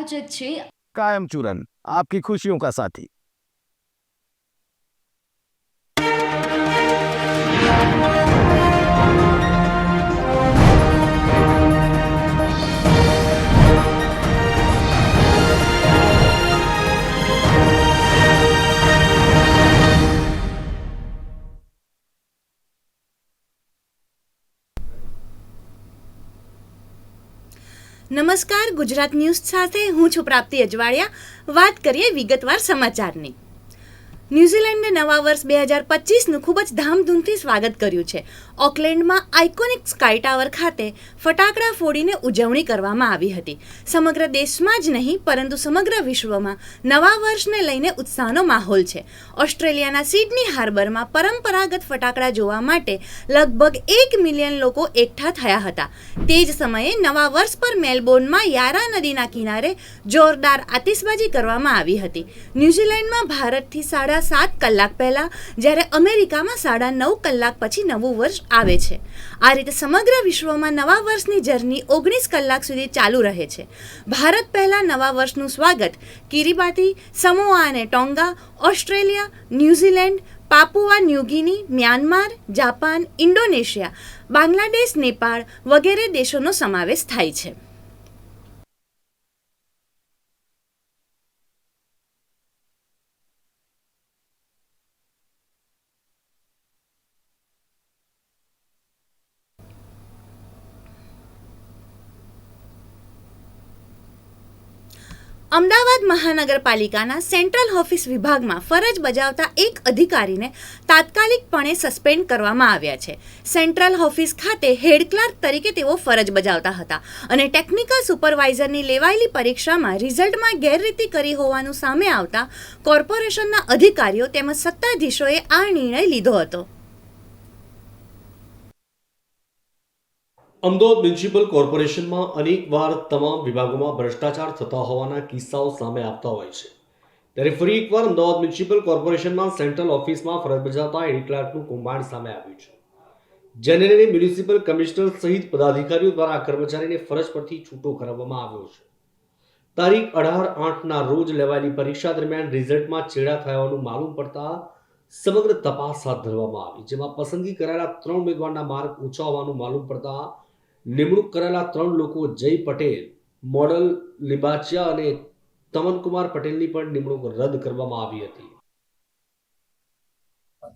प्रायोजक छे कायम चूरन, आपकी खुशियों का साथी। નમસ્કાર, ગુજરાત ન્યૂઝ સાથે હું છું પ્રાપ્તિ અજવાળિયા। વાત કરીએ વિગતવાર સમાચારની। ન્યૂઝીલેન્ડે નવા વર્ષ 2025નું ખૂબ જ ધામધૂમથી સ્વાગત કર્યું છે। ઓકલેન્ડમાં આઇકોનિક સ્કાય ટાવર ખાતે ફટાકડા ફોડીને ઉજવણી કરવામાં આવી હતી। સમગ્ર દેશમાં જ નહીં પરંતુ સમગ્ર વિશ્વમાં નવા વર્ષને લઈને ઉત્સાહનો માહોલ છે। ઓસ્ટ્રેલિયાના સિડની હાર્બરમાં પરંપરાગત ફટાકડા જોવા માટે લગભગ 1 મિલિયન લોકો એકઠા થયા હતા। તે જ સમયે નવા વર્ષ પર મેલબોર્નમાં યારા નદીના કિનારે જોરદાર આતિશબાજી કરવામાં આવી હતી। ન્યૂઝીલેન્ડમાં ભારતથી 7.5 કલાક પહેલા જ્યારે અમેરિકામાં 9.5 કલાક પછી નવું વર્ષ આવે છે। આ રીતે સમગ્ર વિશ્વમાં નવા વર્ષની જર્ની 19 કલાક સુધી ચાલુ રહે છે। ભારત પહેલા નવા વર્ષનું સ્વાગત કિરીબાટી, સમોઆ અને Tonga, Australia, New Zealand, Papua New Guinea, Myanmar, Japan, Indonesia, Bangladesh, Nepal વગેરે દેશોનો સમાવેશ થાય છે। અમદાવાદ મહાનગરપાલિકાના સેન્ટ્રલ ઓફિસ વિભાગમાં ફરજ બજાવતા એક અધિકારીને તાત્કાલિકપણે સસ્પેન્ડ કરવામાં આવ્યા છે। સેન્ટ્રલ ઓફિસ ખાતે હેડ ક્લાર્ક તરીકે તેઓ ફરજ બજાવતા હતા અને ટેકનિકલ સુપરવાઇઝરની લેવાયેલી પરીક્ષામાં રિઝલ્ટમાં ગેરરીતિ કરી હોવાનું સામે આવતા કોર્પોરેશનના અધિકારીઓ તેમજ સત્તાધીશોએ આ નિર્ણય લીધો હતો। અમદાવાદ મ્યુનિસિપલ કોર્પોરેશનમાં અનેકવાર તમામ વિભાગોમાં ભ્રષ્ટાચાર થતા હોવાના કિસ્સાઓ સામે આવતા હોય છે। ત્યારે ફરી એકવાર અમદાવાદ મ્યુનિસિપલ કોર્પોરેશનમાં સેન્ટ્રલ ઓફિસમાં ફરજ બજાવતા હેડ ક્લાર્કનું કૌભાંડ સામે આવ્યું છે, જેને લઈને મ્યુનિસિપલ કમિશનર સહિત પદાધિકારીઓ દ્વારા આ કર્મચારીને ફરજ પરથી છૂટો કરાવવામાં આવ્યો છે। તારીખ 18/8ના રોજ લેવાયેલી પરીક્ષા દરમિયાન રિઝલ્ટમાં ચેડા થયા હોવાનું માલુમ પડતા સમગ્ર તપાસ હાથ ધરવામાં આવી, જેમાં પસંદગી કરાયેલા 3 ઉમેદવારના માર્ક ઓછા હોવાનું માલુમ પડતા નિમણૂક કરાયેલા 3 લોકો જય પટેલ, મોડલ લિબાચિયા અને તમનકુમાર પટેલની પણ નિમણૂક રદ કરવામાં આવી હતી।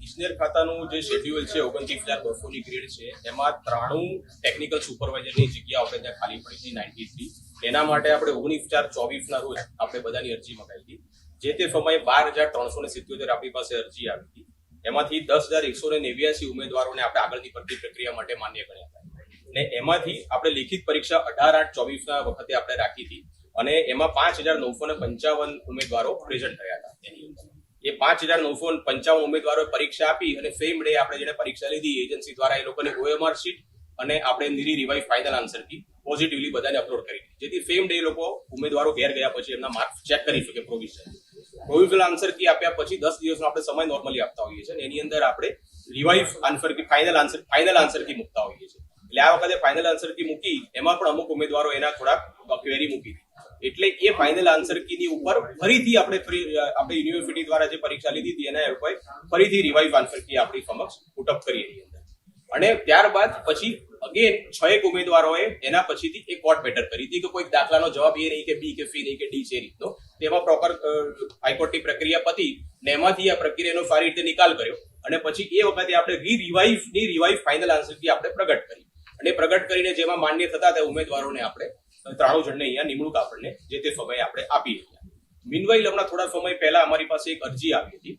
ઇજનેર ખાતાનું જે શેડ્યુલ છે 29,200ની ગ્રેડ છે, એમાં 93 ટેકનિકલ સુપરવાઇઝરની જગ્યા આપણે ત્યાં ખાલી પડી હતી 93। એના માટે આપણે 19/4/24ના રોજ આપણે બધાની અરજી મંગાવી હતી। જે તે સમયે 12,377 આપણી પાસે અરજી આવી હતી। એમાંથી 10,189 ઉમેદવારોને આપણે આગળની ભરતી પ્રક્રિયા માટે માન્ય ગણ્યા હતા અને એમાંથી આપણે લેખિત પરીક્ષા 18/8/24ના વખતે આપણે રાખી હતી અને એમાં 5,955 ઉમેદવારો પ્રેઝન્ટ થયા હતા। એની અંદર એ 5,955 ઉમેદવારોએ પરીક્ષા આપી અને સેમ ડે આપણે જેને પરીક્ષા લીધી એજન્સી દ્વારા એ લોકોની OMR શીટ અને આપણે નીરી revise final answer key positively બધાને અપલોડ કરી દીધી, જેથી સેમ ડે લોકો ઉમેદવારો ઘેર ગયા પછી એમના માર્ક ચેક કરી શકે। પ્રોવિઝનલ આન્સર કી આપ્યા પછી 10 દિવસનો આપણે સમય નોર્મલી આપતા હોઈએ છીએ અને એની અંદર આપણે revise answer key final answer key મૂકતા હોઈએ છીએ। એટલે આ વખતે ફાઇનલ આન્સર કી મૂકી એમાં પણ અમુક ઉમેદવારો એના થોડાક ક્વેરી મૂકી હતી, એટલે એ ફાઇનલ આન્સર કીની ઉપર ફરીથી આપણે યુનિવર્સિટી દ્વારા જે પરીક્ષા લીધી હતી એના ઉપર ફરીથી રિવાઇઝ આન્સર કી આપણી સમક્ષ પુટઅપ કરી એની અંદર અને ત્યારબાદ પછી અગેન 6 ઉમેદવારોએ એના પછીથી એક કોર્ટ મેટર કરી હતી કે કોઈ દાખલાનો જવાબ એ નહીં કે બી કે સી નહીં કે ડી છે રીતનો, તેમાં પ્રોપર હાઈકોર્ટની પ્રક્રિયા પતી ને એમાંથી આ પ્રક્રિયાનો સારી રીતે નિકાલ કર્યો અને પછી એ વખતે આપણે રિવાઇઝ ફાઇનલ આન્સર કી આપણે પ્રગટ કરી અને પ્રગટ કરીને જેમાં માન્ય થતા તે ઉમેદવારોને આપણે 93 જણને અહીંયા નિમણૂક આપણને જે તે સમયે આપણે આપી હતી। મીનવાઇલ હમણાં થોડા સમય પહેલા અમારી પાસે એક અરજી આવી હતી,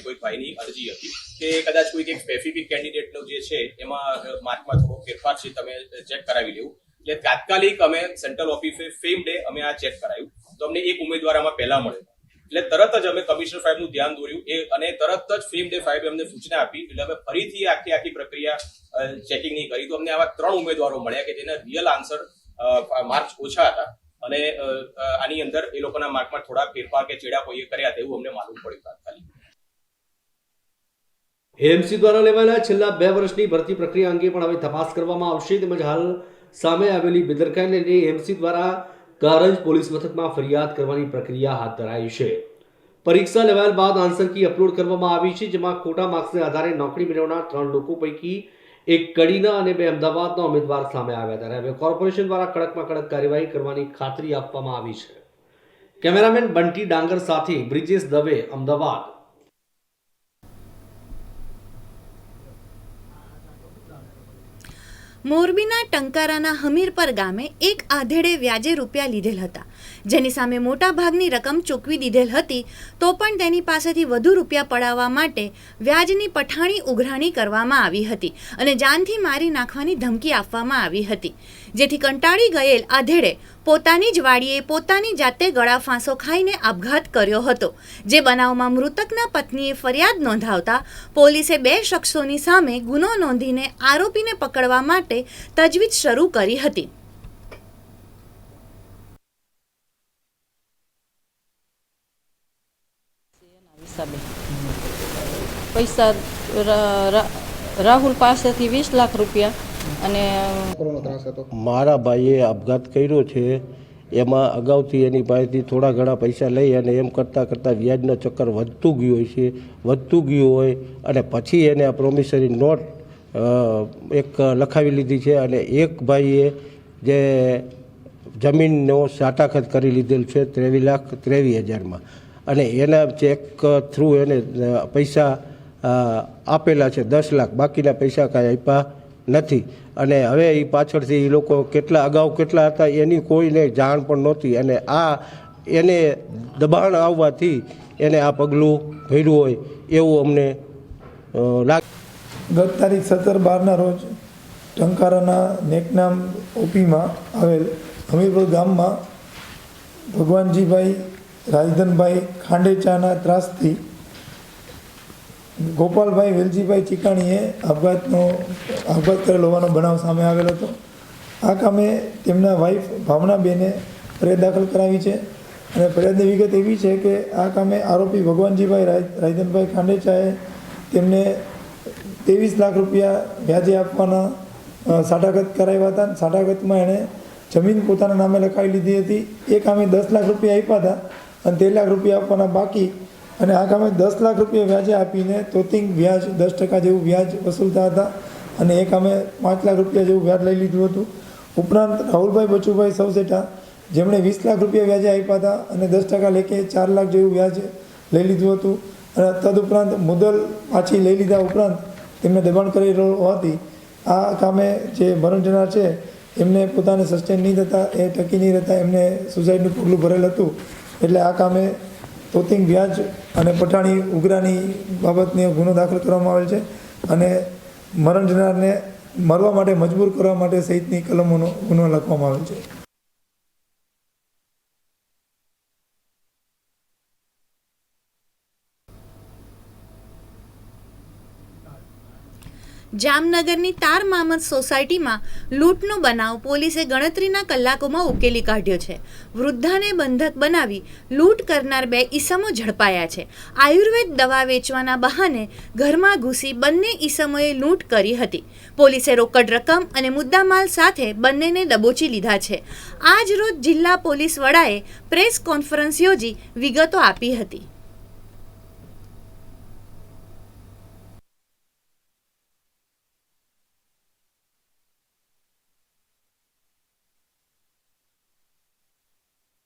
કોઈ ભાઈની અરજી હતી કે કદાચ કોઈ એક સ્પેસિફિક કેન્ડિડેટનો જે છે એમાં માર્કમાં થોડો ફેરફાર છે, તમે ચેક કરાવી લેવું। એટલે તાત્કાલિક અમે સેન્ટ્રલ ઓફિસે સેમ ડે અમે આ ચેક કરાયું તો અમને એક ઉમેદવાર આમાં પહેલા મળ્યો, એટલે તરત જ અમે કમિશનર સાહેબનું ધ્યાન દોર્યું અને તરત જ સેમ ડે સાહેબે અમને સૂચના આપી, એટલે અમે ફરીથી આખી પ્રક્રિયા ચેકિંગ નહીં કરી તો અમને આવા 3 ઉમેદવારો મળ્યા કે જેના રિયલ આન્સર માર્ક્સ ઓછા હતા અને આની અંદર એ લોકોના માર્કમાં થોડા ફેરફાર કે ચેડા કોઈએ કર્યા તેવું અમને માલુમ પડ્યું તાત્કાલિક। એએમસી દ્વારા લેવાયેલા છેલ્લા 2 વર્ષની ભરતી પ્રક્રિયા અંગે પણ હવે તપાસ કરવામાં આવશે, તેમજ હાલ સામે આવેલી બેદરકારીને લઈને એએમસી દ્વારા કારંજ પોલીસ મથકમાં ફરિયાદ કરવાની પ્રક્રિયા હાથ ધરાઈ છે. પરીક્ષા લેવાયા બાદ આન્સર કી અપલોડ કરવામાં આવી છે, જેમાં ખોટા માર્ક્સને આધારે નોકરી મેળવનાર 3 લોકો પૈકી એક કડીના અને 2 અમદાવાદના ઉમેદવાર સામે આવ્યા. ત્યારે હવે કોર્પોરેશન દ્વારા કડકમાં કડક કાર્યવાહી કરવાની ખાતરી આપવામાં આવી છે. કેમેરામેન બંટી ડાંગર સાથે બ્રિજેશ દવે, અમદાવાદ. મોરબીના ટંકારાના હમીરપર ગામે એક આધેડે વ્યાજે રૂપિયા લીધેલ હતા, જેની સામે મોટા ભાગની રકમ ચૂકવી દીધેલ હતી, તો પણ તેની પાસેથી વધુ રૂપિયા પડાવવા માટે વ્યાજની પઠાણી ઉઘરાણી કરવામાં આવી હતી અને જાનથી મારી નાખવાની ધમકી આપવામાં આવી હતી, જેથી કંટાળી ગયેલ આધેડે પોતાની જ વાડીએ પોતાની જાતે ગળા ફાંસો ખાઈને આપઘાત કર્યો હતો. જે બનાવમાં મૃતકના પત્નીએ ફરિયાદ નોંધાવતા પોલીસે 2 શખ્સોની સામે ગુનો નોંધીને આરોપીને પકડવા માટે તજવીજ શરૂ કરી હતી. પૈસા રાહુલ પાસેથી 20 લાખ રૂપિયા અને મારા ભાઈએ આપઘાત કર્યો છે. એમાં અગાઉથી એની પાસેથી થોડા ઘણા પૈસા લઈ અને એમ કરતાં કરતાં વ્યાજનો ચક્કર વધતું ગયું હોય અને પછી એને આ પ્રોમિસરી નોટ એક લખાવી લીધી છે અને એક ભાઈએ જે જમીનનો સાટાખત કરી લીધેલ છે 23,23,000માં અને એના ચેક થ્રુ એને પૈસા આપેલા છે 10 લાખ, બાકીના પૈસા કાંઈ આપ્યા નથી. અને હવે એ પાછળથી એ લોકો અગાઉ કેટલા હતા એની કોઈને જાણ પણ નહોતી અને એને દબાણ આવવાથી એને આ પગલું ભર્યું હોય એવું અમને લાગે. ગત તારીખ 17/12ના રોજ ટંકારાના નેકનામ ઓપીમાં આવેલ હમીરપુર ગામમાં ભગવાનજીભાઈ રાજધનભાઈ ખાંડેચાના ત્રાસથી ગોપાલભાઈ વેલજીભાઈ ચીકાણીએ આપઘાત કરેલ હોવાનો બનાવ સામે આવેલ હતો. આ કામે તેમના વાઇફ ભાવનાબેને ફરિયાદ દાખલ કરાવી છે અને ફરિયાદની વિગત એવી છે કે આ કામે આરોપી ભગવાનજીભાઈ રાજધનભાઈ ખાંડેચાએ તેમને 23 લાખ રૂપિયા વ્યાજે આપવાના સાટાઘાત કરાવ્યા હતા. સાટાઘાતમાં એણે જમીન પોતાના નામે લખાવી લીધી હતી. એ કામે 10 લાખ રૂપિયા આપ્યા હતા અને 13 લાખ રૂપિયા આપવાના બાકી અને આ કામે 10 લાખ રૂપિયા વ્યાજે આપીને તોતિંગ વ્યાજ 10% જેવું વ્યાજ વસૂલતા હતા અને એ કામે 5 લાખ રૂપિયા જેવું વ્યાજ લઈ લીધું હતું. ઉપરાંત રાહુલભાઈ બચુભાઈ સૌસેઠા જેમણે 20 લાખ રૂપિયા વ્યાજે આપ્યા હતા અને 10% લેખે 4 લાખ જેવું વ્યાજ લઈ લીધું હતું અને તદુપરાંત મુદલ પાછી લઈ લીધા ઉપરાંત તેમને દબાણ કરી હોવાથી આ કામે જે મરણ જનાર છે એમને પોતાને સસ્ટેન નહીં થતા, એ ટકી નહીં રહેતા એમને સુસાઇડનું પગલું ભરેલ હતું. એટલે આ કામે તોતિંગ વ્યાજ અને પઠાણી ઉઘરાણી બાબતને ગુનો દાખલ કરવામાં આવેલ છે અને મરણ જનારને મરવા માટે મજબૂર કરવા માટે સહિતની કલમોનો ગુનો લખવામાં આવેલ છે. જામનગરની તાર મામદ સોસાયટીમાં લૂંટનો બનાવ પોલીસે ગણતરીના કલાકોમાં ઉકેલી કાઢ્યો છે. વૃદ્ધાને બંધક બનાવી લૂંટ કરનાર 2 ઈસમો ઝડપાયા છે. આયુર્વેદ દવા વેચવાના બહાને ઘરમાં ઘૂસી બંને ઈસમોએ લૂંટ કરી હતી. પોલીસે રોકડ રકમ અને મુદ્દામાલ સાથે બંનેને દબોચી લીધા છે. આજ રોજ જિલ્લા પોલીસ વડાએ પ્રેસ કોન્ફરન્સ યોજી વિગતો આપી હતી.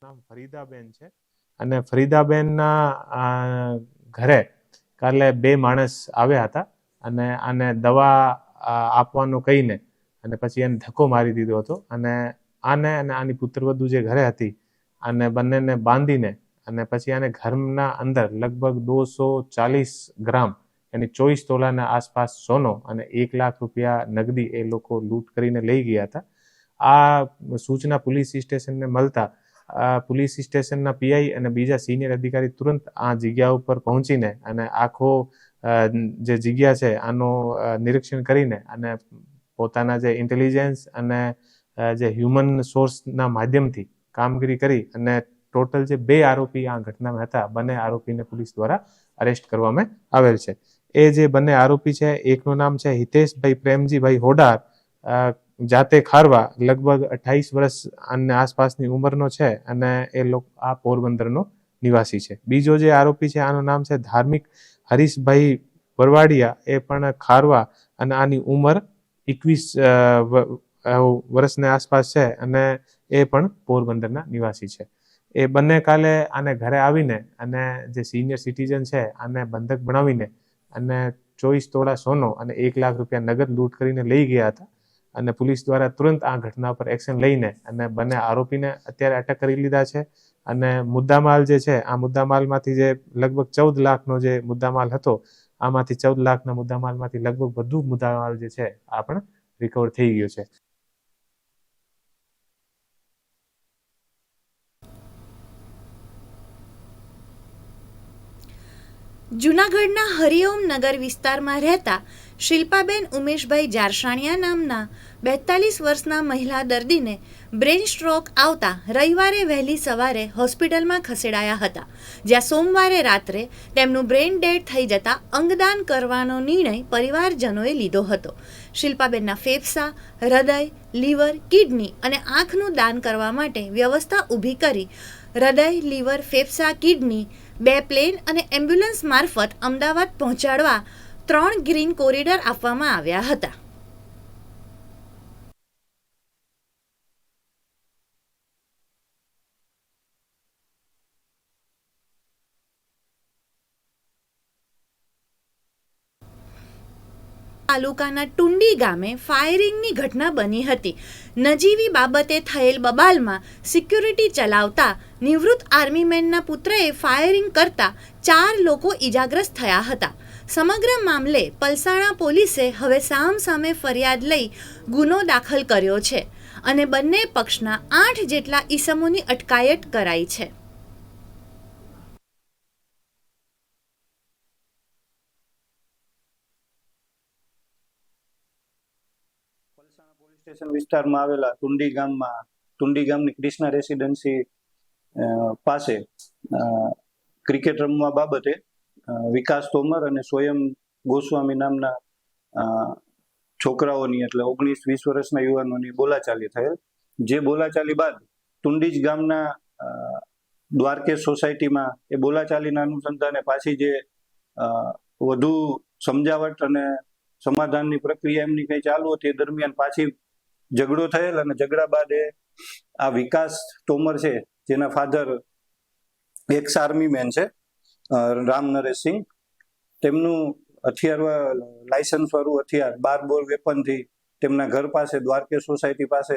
નામ ફરીદાબેન છે અને ફરીદાબેનના ઘરે કાલે 2 માણસ આવ્યા હતા અને આને દવા આપવાનું કહીને અને પછી એને ધક્કો મારી દીધો હતો અને આને અને આની પુત્રવધુ જે ઘરે હતી આને બંનેને બાંધીને અને પછી આને ઘરના અંદર લગભગ 240 ગ્રામ यानी 24 તોલાના આસપાસ સોનો અને 1 લાખ રૂપિયા નગદી એ લોકો લૂંટ કરીને લઈ ગયા હતા. આ સૂચના પોલીસ સ્ટેશનને મળતા પોલીસ સ્ટેશનના પીઆઈ અને બીજા સિનિયર અધિકારી તુરંત આ જગ્યા ઉપર પહોંચીને અને આખો જે જગ્યા છે આનું નિરીક્ષણ કરીને અને પોતાના જે ઇન્ટેલિજન્સ અને જે હ્યુમન સોર્સના માધ્યમથી કામગીરી કરી અને ટોટલ જે 2 આરોપી આ ઘટનામાં હતા બંને આરોપીને પોલીસ દ્વારા અરેસ્ટ કરવામાં આવેલ છે. એ જે બંને આરોપી છે એકનું નામ છે હિતેશભાઈ પ્રેમજીભાઈ હોડાર જાતે ખારવા લગભગ 28 વર્ષ અને આસપાસની ઉંમરનો છે અને એ લોકો આ પોરબંદરનો નિવાસી છે. બીજો જે આરોપી છે આનું નામ છે ધાર્મિક હરીશભાઈ બરવાડિયા, એ પણ ખારવા અને આની ઉંમર 21 વર્ષની આસપાસ છે અને એ પણ પોરબંદરના નિવાસી છે. એ બંને કાલે આને ઘરે આવીને અને જે સિનિયર સિટીઝન છે આને બંધક બનાવીને અને 24 તોલા સોનો અને 1 લાખ રૂપિયા નગદ લૂંટ કરીને લઈ ગયા હતા અને પોલીસ દ્વારા તુરંત આ ઘટના પર એક્શન લઈને અને બંને આરોપીને અત્યારે અટક કરી લીધા છે. અને મુદ્દામાલ જે છે આ મુદ્દામાલમાંથી જે લગભગ 14 લાખનો જે મુદ્દામાલ હતો, આમાંથી 14 લાખના મુદ્દામાલમાંથી લગભગ બધું મુદ્દામાલ જે છે આ પણ રિકવર થઈ ગયો છે. જૂનાગઢના હરિઓમ નગર વિસ્તારમાં રહેતા શિલ્પાબેન ઉમેશભાઈ જારસાણિયા નામના 42 વર્ષના મહિલા દર્દીને બ્રેન સ્ટ્રોક આવતા રવિવારે વહેલી સવારે હોસ્પિટલમાં ખસેડાયા હતા, જ્યાં સોમવારે રાત્રે તેમનું બ્રેન ડેડ થઈ જતા અંગદાન કરવાનો નિર્ણય પરિવારજનોએ લીધો હતો. શિલ્પાબેનના ફેફસા, હૃદય, લીવર, કિડની અને આંખનું દાન કરવા માટે વ્યવસ્થા ઊભી કરી હૃદય, લીવર, ફેફસા, કિડની 2 પ્લેન અને એમ્બ્યુલન્સ મારફત અમદાવાદ પહોંચાડવા 3 ગ્રીન કોરિડોર આપવામાં આવ્યા હતા. તાલુકાના ટુંડી ગામે ફાયરિંગની ઘટના બની હતી. નજીવી બાબતે થયેલ બબાલમાં સિક્યુરિટી ચલાવતા નિવૃત્ત આર્મીમેનના પુત્રએ ફાયરિંગ કરતા 4 લોકો ઈજાગ્રસ્ત થયા હતા. સમગ્ર મામલે પલસાણા પોલીસે હવે સામસામે ફરિયાદ લઈ ગુનો દાખલ કર્યો છે અને બંને પક્ષના 8 જેટલા ઈસમોની અટકાયત કરાઈ છે. પલસાણા પોલીસ સ્ટેશન વિસ્તારમાં આવેલા ટુંડી ગામની કૃષ્ણા રેસિડેન્સી પાસે ક્રિકેટ રમવા બાબતે વિકાસ તોમર અને સ્વયં ગોસ્વામી નામના છોકરાઓની એટલે 19-20 વર્ષના યુવાનોની બોલાચાલી થયેલ. જે બોલાચાલી બાદ ટુંડીજ ગામના દ્વારકેશ સોસાયટીમાં એ બોલાચાલીના અનુસંધાને પાછી જે વધુ સમજાવટ અને સમાધાનની પ્રક્રિયા એમની કઈ ચાલુ હતી, એ દરમિયાન પાછી ઝઘડો થયેલ અને ઝઘડા બાદ આ વિકાસ તોમર છે, જેના ફાધર એક્સ આર્મી મેન છે, રામ નરેશસિંહ, તેમનું લાયસન્સ વાળું હથિયાર 12 બોર વેપનથી તેમના ઘર પાસે દ્વારકેશ સોસાયટી પાસે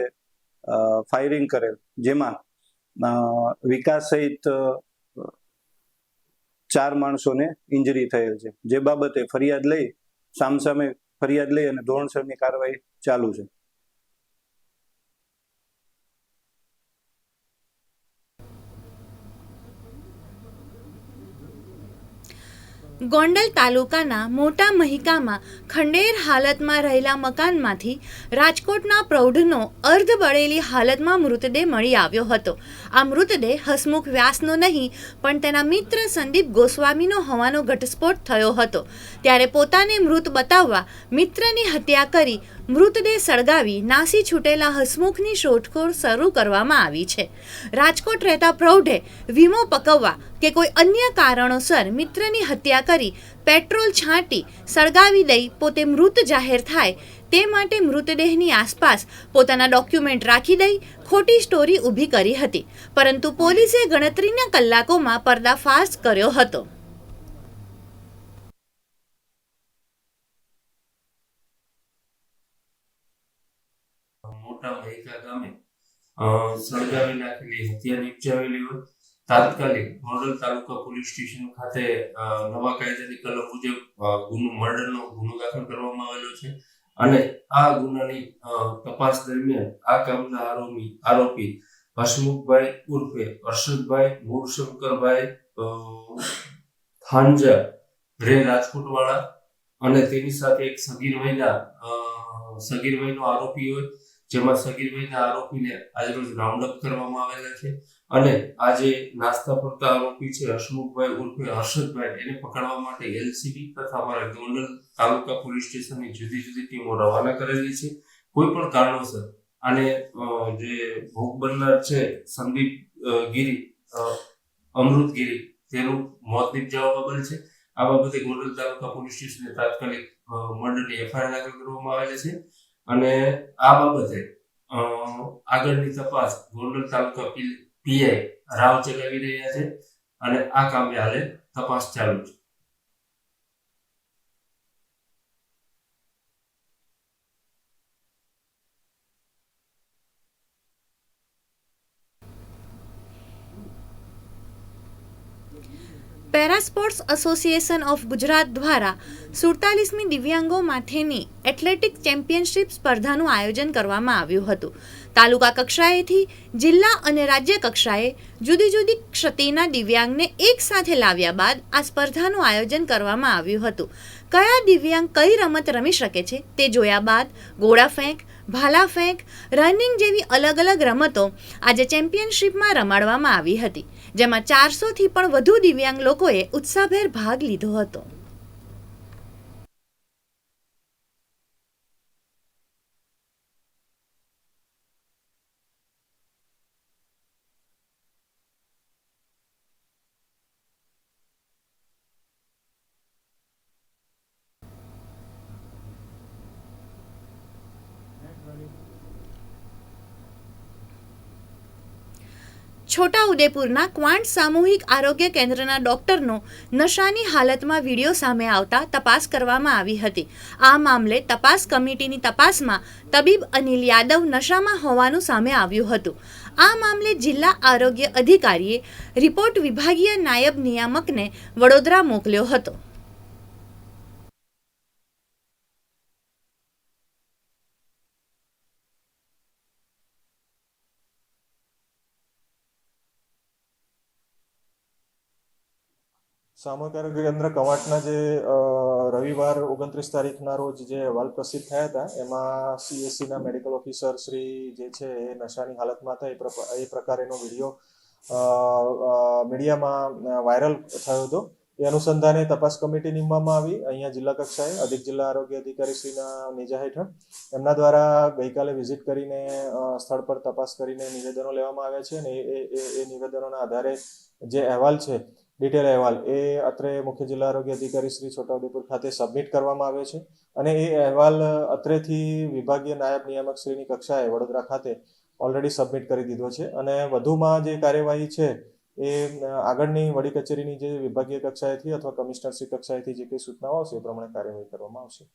ફાયરિંગ કરેલ, જેમાં વિકાસ સહિત 4 માણસોને ઇન્જરી થયેલ છે. જે બાબતે સામસામે ફરિયાદ લઈ અને ધોરણસરની કાર્યવાહી ચાલુ છે. ગોંડલ તાલુકાના મોટા મહિકામાં ખંડેર હાલતમાં રહેલા મકાનમાંથી રાજકોટના પ્રૌઢનો અર્ધ બળેલી હાલતમાં મૃતદેહ મળી આવ્યો હતો. આ મૃતદેહ હસમુખ વ્યાસનો નહીં પણ તેના મિત્ર સંદીપ ગોસ્વામીનો હોવાનો ઘટસ્ફોટ થયો હતો. ત્યારે પોતાને મૃત બતાવવા મિત્રની હત્યા કરી મૃતદેહ સળગાવી નાસી છૂટેલા હસમુખની શોધખોળ શરૂ કરવામાં આવી છે. રાજકોટ રહેતા પ્રૌઢે વીમો પકવવા કે કોઈ અન્ય કારણોસર મિત્રની હત્યા કરી પેટ્રોલ છાંટી સળગાવી દઈ પોતે મૃત જાહેર થાય તે માટે મૃતદેહની આસપાસ પોતાના ડોક્યુમેન્ટ રાખી દઈ ખોટી સ્ટોરી ઊભી કરી હતી, પરંતુ પોલીસે ગણતરીના કલાકોમાં પર્દાફાશ કર્યો હતો. મોટા મહિકા ગામે સળગાવી નાખેલી હત્યા નિપજાવેલી હોય તાત્કાલિક ગોંડલ તાલુકા પોલીસ સ્ટેશન ખાતે નવા કાયદાની કલમ મુજબ મર્ડરનો ગુનો દાખલ કરવામાં આવેલો છે અને આ ગુનાની તપાસ દરમિયાન આ કામના આરોપી હસમુખભાઈ ઉર્ફે અરશદભાઈ મૂળશંકરભાઈ થાંજા રે રાજકોટ વાળા અને તેની સાથે એક સગીર વયનો આરોપી હોય, જેમાં સગીર વયના આરોપીને આજરોજ રાઉન્ડ અપ કરવામાં આવેલા છે અને આજે નાસ્તા ફરતા આરોપી છે હસમુખભાઈ ઉર્ફે હર્ષદભાઈ, એને પકડવા માટે એલસીબી તથા અમારા ગોંડલ તાલુકા પોલીસ સ્ટેશનની જુદી જુદી ટીમો રવાના કરેલી છે. કોઈ પણ કારણોસર આને જે ભોગ બનનાર છે સંદીપ ગીરી અમૃત ગીરી તેનું મોત નીપજવા બાબત છે. આ બાબતે ગોંડલ તાલુકા પોલીસ સ્ટેશને તાત્કાલિક મર્ડરની એફઆઈઆર દાખલ કરવામાં આવેલી છે અને આ બાબતે આગળની તપાસ ગોંડલ તાલુકા પીઆઈ રાવ ચલાવી રહ્યા છે અને આ કામે હાલે તપાસ ચાલુ છે. Para sports association of Gujarat દ્વારા 47મી દિવ્યાંગો માટેની એથ્લેટિક ચેમ્પિયનશિપ સ્પર્ધાનું આયોજન કરવામાં આવ્યું હતું. તાલુકા કક્ષાએથી જિલ્લા અને રાજ્ય કક્ષાએ જુદી જુદી ક્ષતિના દિવ્યાંગને એક સાથે લાવ્યા બાદ આ સ્પર્ધાનું આયોજન કરવામાં આવ્યું હતું. કયા દિવ્યાંગ કઈ રમત રમી શકે છે તે જોયા બાદ ગોળા ફેંક, ભાલા ફેંક, રનિંગ જેવી અલગ અલગ રમતો આજે ચેમ્પિયનશિપમાં રમાડવામાં આવી હતી, જેમાં 400થી પણ વધુ દિવ્યાંગ લોકોએ ઉત્સાહભેર ભાગ લીધો હતો. છોટાઉદેપુરના ક્વાંટ સામૂહિક આરોગ્ય કેન્દ્રના ડોક્ટરનો નશાની હાલતમાં વિડીયો સામે આવતા તપાસ કરવામાં આવી હતી. આ મામલે તપાસ કમિટીની તપાસમાં તબીબ અનિલ યાદવ નશામાં હોવાનું સામે આવ્યું હતું. આ મામલે જિલ્લા આરોગ્ય અધિકારીએ રિપોર્ટ વિભાગીય નાયબ નિયામકને વડોદરા મોકલ્યો હતો. સામૂહિક આરોગ્ય કેન્દ્ર કવાંટના જે રવિવાર 29 તારીખના રોજ જે અહેવાલ પ્રસિદ્ધ થયા હતા એમાં CSCના મેડિકલ ઓફિસર શ્રી જે છે એ નશાની હાલતમાં હતા એ પ્રકારેનો વિડીયો મીડિયામાં વાયરલ થયો હતો. એ અનુસંધાને તપાસ કમિટી નીમવામાં આવી. અહીંયા જિલ્લા કક્ષાએ અધિક જિલ્લા આરોગ્ય અધિકારી શ્રીના નેજા હેઠળ એમના દ્વારા ગઈકાલે વિઝિટ કરીને સ્થળ પર તપાસ કરીને નિવેદનો લેવામાં આવ્યા છે અને એ નિવેદનોના આધારે જે અહેવાલ છે ડિટેલ અહેવાલ એ અત્રે મુખ્ય જિલ્લા આરોગ્ય અધિકારી શ્રી છોટાઉદેપુર ખાતે સબમિટ કરવામાં આવ્યો છે અને એ અહેવાલ અત્રેથી વિભાગીય નાયબ નિયામક શ્રીની કક્ષાએ વડોદરા ખાતે ઓલરેડી સબમિટ કરી દીધો છે અને વધુમાં જે કાર્યવાહી છે એ આગળની વડી કચેરીની જે વિભાગીય કક્ષાએથી અથવા કમિશનરશ્રી કક્ષાએથી જે કંઈ સૂચનાઓ આવશે એ પ્રમાણે કાર્યવાહી કરવામાં આવશે.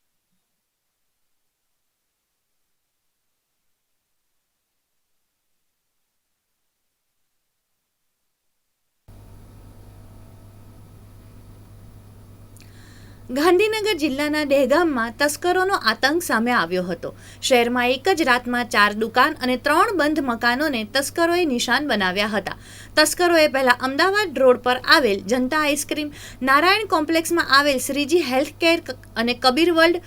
ગાંધીનગર જિલ્લાના દહેગામમાં તસ્કરોનો આતંક સામે આવ્યો હતો. શહેરમાં એક જ રાતમાં 4 દુકાન અને 3 બંધ મકાનોને તસ્કરોએ નિશાન બનાવ્યા હતા. તસ્કરોએ પહેલા અમદાવાદ રોડ પર આવેલ જનતા આઈસ્ક્રીમ, નારાયણ કોમ્પ્લેક્સમાં આવેલ શ્રીજી હેલ્થકેર અને કબીર વર્લ્ડ,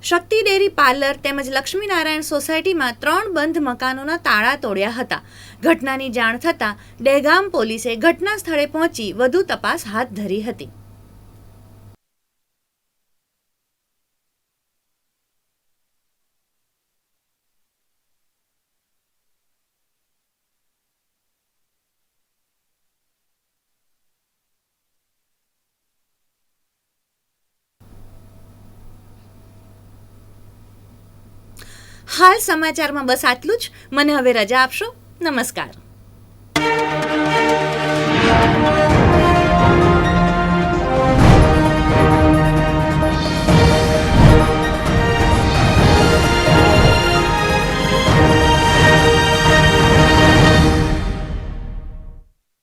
શક્તિ ડેરી પાર્લર તેમજ લક્ષ્મીનારાયણ સોસાયટીમાં 3 બંધ મકાનોના તાળા તોડ્યા હતા. ઘટનાની જાણ થતાં દહેગામ પોલીસે ઘટના સ્થળે પહોંચી વધુ તપાસ હાથ ધરી હતી. હાલ સમાચારમાં બસ આટલું જ. મને હવે રજા આપશો. નમસ્કાર.